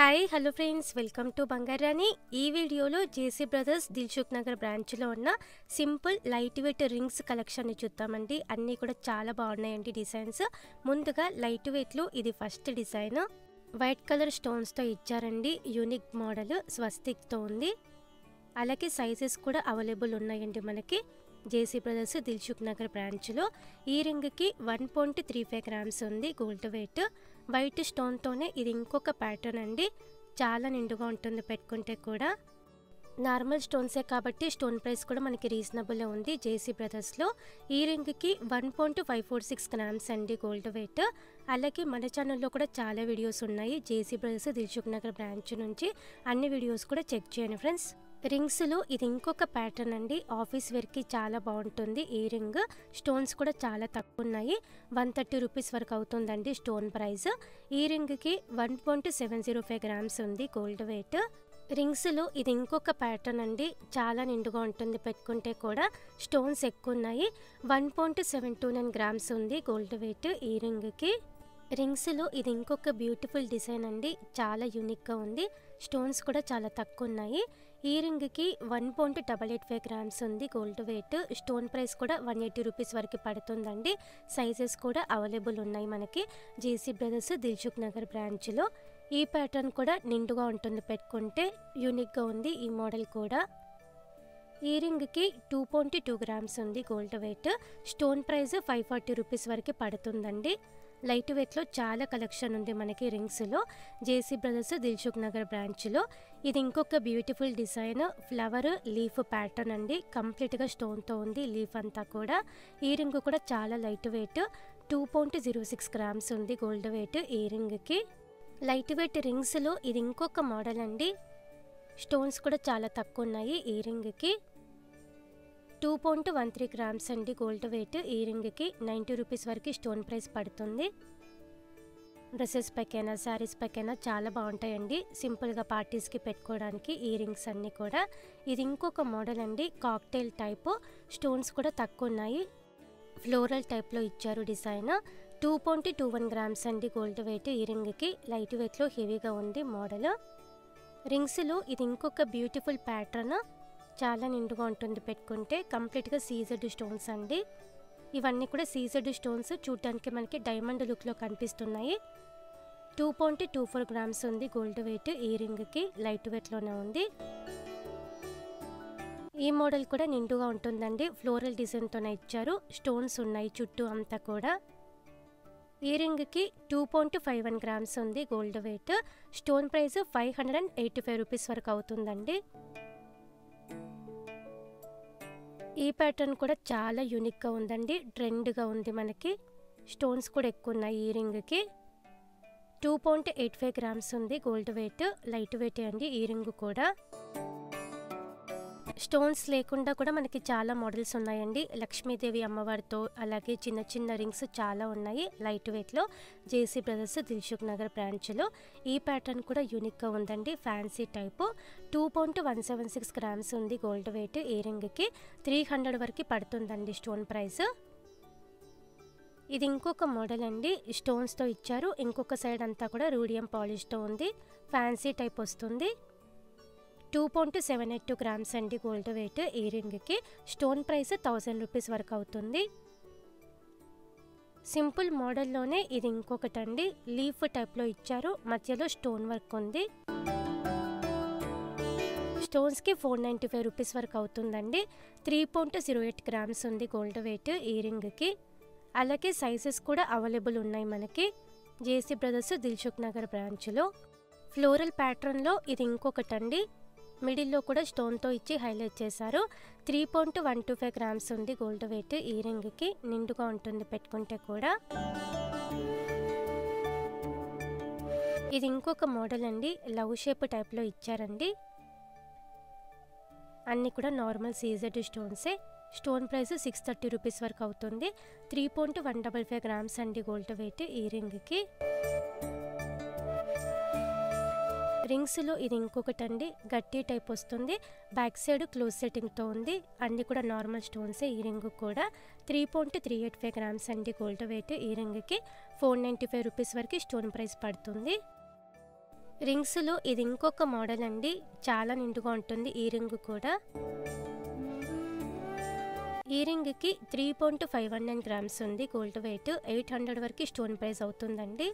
Hi hello friends, welcome to Bangarani. ఈ వీడియోలో JC brothers Dilsukh Nagar బ్రాంచ్లో ఉన్న సింపుల్ లైట్ వెయిట్ రింగ్స్ కలెక్షన్ని చూద్దామండి. అన్నీ కూడా చాలా బాగున్నాయండి డిజైన్స్. ముందుగా లైట్ వెయిట్లో ఇది ఫస్ట్ డిజైన్. వైట్ కలర్ స్టోన్స్తో ఇచ్చారండి. యూనిక్ మోడల్ స్వస్తిక్తో ఉంది. అలాగే సైజెస్ కూడా అవైలబుల్ ఉన్నాయండి మనకి జేసీ బ్రదర్స్ దిల్సుఖ్ నగర్ బ్రాంచ్లో. ఈ రింగ్కి 1.35 గ్రామ్స్ ఉంది గోల్డ్ వెయిట్. వైట్ స్టోన్తోనే ఇది ఇంకొక ప్యాటర్న్ అండి. చాలా నిండుగా ఉంటుంది పెట్టుకుంటే కూడా. నార్మల్ స్టోన్సే కాబట్టి స్టోన్ ప్రైస్ కూడా మనకి రీజనబుల్ ఉంది జేసీ బ్రదర్స్లో. ఈ రింగ్కి 1.546 గ్రామ్స్ అండి గోల్డ్ వెయిట్. అలాగే మన ఛానల్లో కూడా చాలా వీడియోస్ ఉన్నాయి JC brothers Dilsukh Nagar branch నుంచి. అన్ని వీడియోస్ కూడా చెక్ చేయండి ఫ్రెండ్స్. రింగ్స్లో ఇది ఇంకొక ప్యాటర్న్ అండి. ఆఫీస్ వేర్కి చాలా బాగుంటుంది ఈ రింగ్. స్టోన్స్ కూడా చాలా తక్కువ ఉన్నాయి. 130 రూపీస్ వరకు అవుతుందండి స్టోన్ ప్రైస్. ఈ రింగ్కి 1.705 గ్రామ్స్ ఉంది గోల్డ్ వెయిట్. రింగ్స్లో ఇది ఇంకొక ప్యాటర్న్ అండి. చాలా నిండుగా ఉంటుంది పెట్టుకుంటే కూడా. స్టోన్స్ ఎక్కువ ఉన్నాయి. 1.729 గ్రామ్స్ ఉంది గోల్డ్ వెయిట్ ఈ రింగ్కి. రింగ్స్లో ఇది ఇంకొక బ్యూటిఫుల్ డిజైన్ అండి. చాలా యూనిక్గా ఉంది. స్టోన్స్ కూడా చాలా తక్కువ ఉన్నాయి. ఈ రింగ్కి 1.885 గ్రామ్స్ ఉంది గోల్డ్ వెయిట్. స్టోన్ ప్రైస్ కూడా 180 రూపీస్ వరకు పడుతుందండి. సైజెస్ కూడా అవైలబుల్ ఉన్నాయి మనకి జేసీ బ్రదర్స్ దిల్సుఖ్ నగర్ బ్రాంచ్లో. ఈ ప్యాటర్న్ కూడా నిండుగా ఉంటుంది పెట్టుకుంటే. యూనిక్గా ఉంది ఈ మోడల్ కూడా. ఈ రింగ్కి 2.2 గ్రామ్స్ ఉంది gold weight. Stone price 540 rupees వరకు పడుతుందండి. లైట్ వెయిట్లో చాలా కలెక్షన్ ఉంది మనకి రింగ్స్లో జేసీ బ్రదర్స్ దిల్సుఖ్ నగర్ బ్రాంచ్లో. ఇది ఇంకొక beautiful design. Flower leaf pattern అండి. కంప్లీట్గా స్టోన్తో ఉంది లీఫ్ అంతా కూడా. ఈ రింగ్ కూడా చాలా లైట్ వెయిట్. 2.06 గ్రామ్స్ ఉంది గోల్డ్ వెయిట్ ఈ రింగ్కి. లైట్ వెయిట్ రింగ్స్లో ఇది ఇంకొక మోడల్ అండి. స్టోన్స్ కూడా చాలా తక్కువ ఉన్నాయి ఈ రింగ్కి. 2.13 గ్రామ్స్ అండి గోల్డ్ వెయిట్. ఈ రింగ్కి 90 రూపీస్ వరకు స్టోన్ ప్రైస్ పడుతుంది. డ్రెస్సెస్ పైకైనా శారీస్ పైకైనా చాలా బాగుంటాయండి. సింపుల్గా పార్టీస్కి పెట్టుకోవడానికి ఈ రింగ్స్ అన్నీ కూడా. ఇది ఇంకొక మోడల్ అండి. Cocktail type. స్టోన్స్ కూడా తక్కువ ఉన్నాయి. ఫ్లోరల్ టైప్లో ఇచ్చారు డిజైన్. 2.21 గ్రామ్స్ అండి గోల్డ్ వెయిట్ ఈ రింగ్కి. లైట్ వెయిట్లో హెవీగా ఉంది మోడల్. రింగ్స్లో ఇది ఇంకొక బ్యూటిఫుల్ ప్యాటర్న్. చాలా నిండుగా ఉంటుంది పెట్టుకుంటే. కంప్లీట్గా సీజర్డ్ స్టోన్స్ అండి. ఇవన్నీ కూడా సీజర్డ్ స్టోన్స్. చూడటానికి మనకి డైమండ్ లుక్లో కనిపిస్తున్నాయి. 2.24 గ్రామ్స్ ఉంది గోల్డ్ వెయిట్ ఈ రింగ్కి. లైట్ వెయిట్లోనే ఉంది. ఈ మోడల్ కూడా నిండుగా ఉంటుందండి. ఫ్లోరల్ డిజైన్తోనే ఇచ్చారు. స్టోన్స్ ఉన్నాయి చుట్టూ అంతా కూడా. ఈ రింగ్కి 2.51 గ్రామ్స్ ఉంది gold weight. Stone price 585 rupees వరకు అవుతుందండి. ఈ ప్యాటర్న్ కూడా చాలా యూనిక్గా ఉందండి. ట్రెండ్గా ఉంది మనకి. స్టోన్స్ కూడా ఎక్కువ ఉన్నాయి ఈ రింగ్కి. 2.85 గ్రామ్స్ ఉంది గోల్డ్ వెయిట్. లైట్ వెయిట్ అండి ఈ రింగ్ కూడా. స్టోన్స్ లేకుండా కూడా మనకి చాలా మోడల్స్ ఉన్నాయండి. లక్ష్మీదేవి అమ్మవారితో అలాగే చిన్న చిన్న రింగ్స్ చాలా ఉన్నాయి లైట్ వెయిట్లో జేసీ బ్రదర్స్ దిల్సుఖ్ నగర్ బ్రాంచ్లో. ఈ ప్యాటర్న్ కూడా యూనిక్గా ఉందండి. Fancy type. 2.176 గ్రామ్స్ ఉంది గోల్డ్ వెయిట్ ఈ రింగ్కి. 300 వరకు పడుతుందండి స్టోన్ ప్రైస్. ఇది ఇంకొక మోడల్ అండి. స్టోన్స్తో ఇచ్చారు. ఇంకొక సైడ్ అంతా కూడా రూడియం పాలిష్తో ఉంది. ఫ్యాన్సీ టైప్ వస్తుంది. 2.72 గ్రామ్స్ అండి గోల్డ్ వెయిట్ ఈ రింగ్కి. స్టోన్ ప్రైస్ 1000 రూపీస్ వరకు అవుతుంది. సింపుల్ మోడల్లోనే ఇది ఇంకొకటి అండి. లీఫ్ టైప్లో ఇచ్చారు. మధ్యలో స్టోన్ వర్క్ ఉంది. స్టోన్స్కి 495 రూపీస్ వరకు అవుతుందండి. 3.08 గ్రామ్స్ ఉంది గోల్డ్ వెయిట్ ఈ రింగ్కి. అలాగే సైజెస్ కూడా అవైలబుల్ ఉన్నాయి మనకి జేసీ బ్రదర్స్ దిల్సుఖ్ నగర్ బ్రాంచ్లో. ఫ్లోరల్ ప్యాటర్న్లో ఇది ఇంకొకటి అండి. మిడిల్లో కూడా స్టోన్తో ఇచ్చి హైలైట్ చేశారు. 3.125 గ్రామ్స్ ఉంది గోల్డ్ వెయిట్ ఈ రింగ్కి. నిండుగా ఉంటుంది పెట్టుకుంటే కూడా. ఇది ఇంకొక మోడల్ అండి. లవ్ షేప్ టైప్లో ఇచ్చారండి. అన్నీ కూడా నార్మల్ సీజర్డ్ స్టోన్సే. స్టోన్ ప్రైస్ 630 రూపీస్ వరకు అవుతుంది. 3.155 గ్రామ్స్ అండి గోల్డ్ వెయిట్ ఈ రింగ్కి. రింగ్స్లో ఇది ఇంకొకటి అండి. గట్టి టైప్ వస్తుంది. బ్యాక్ సైడ్ క్లోజ్ సెట్టింగ్తో ఉంది. అన్నీ కూడా నార్మల్ స్టోన్సే ఈ రింగ్ కూడా. 3.385 గ్రామ్స్ అండి గోల్డ్ వెయిట్ ఈ రింగ్కి. 495 రూపీస్ వరకు స్టోన్ ప్రైస్ పడుతుంది. రింగ్స్లో ఇది ఇంకొక మోడల్ అండి, చాలా నిండుగా ఉంటుంది ఈ రింగ్ కూడా. ఈ రింగ్కి 3.519 గ్రామ్స్ ఉంది గోల్డ్ వెయిట్. 800 వరకు స్టోన్ ప్రైస్ అవుతుందండి.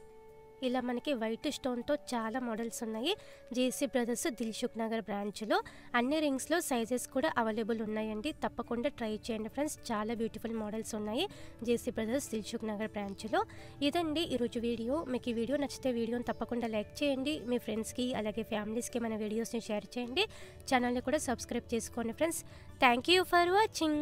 ఇలా మనకి వైట్ స్టోన్తో చాలా మోడల్స్ ఉన్నాయి జేసీ బ్రదర్స్ దిల్సుఖ్ నగర్ బ్రాంచ్లో. అన్ని రింగ్స్లో సైజెస్ కూడా అవైలబుల్ ఉన్నాయండి, తప్పకుండా ట్రై చేయండి ఫ్రెండ్స్. చాలా బ్యూటిఫుల్ మోడల్స్ ఉన్నాయి జేసీ బ్రదర్స్ దిల్సుఖ్ నగర్ బ్రాంచ్లో. ఇదండి ఈరోజు వీడియో. మీకు ఈ వీడియో నచ్చితే వీడియోని తప్పకుండా లైక్ చేయండి, మీ ఫ్రెండ్స్కి అలాగే ఫ్యామిలీస్కి మన వీడియోస్ని షేర్ చేయండి. ఛానల్ని కూడా సబ్స్క్రైబ్ చేసుకోండి friends. Thank you for watching.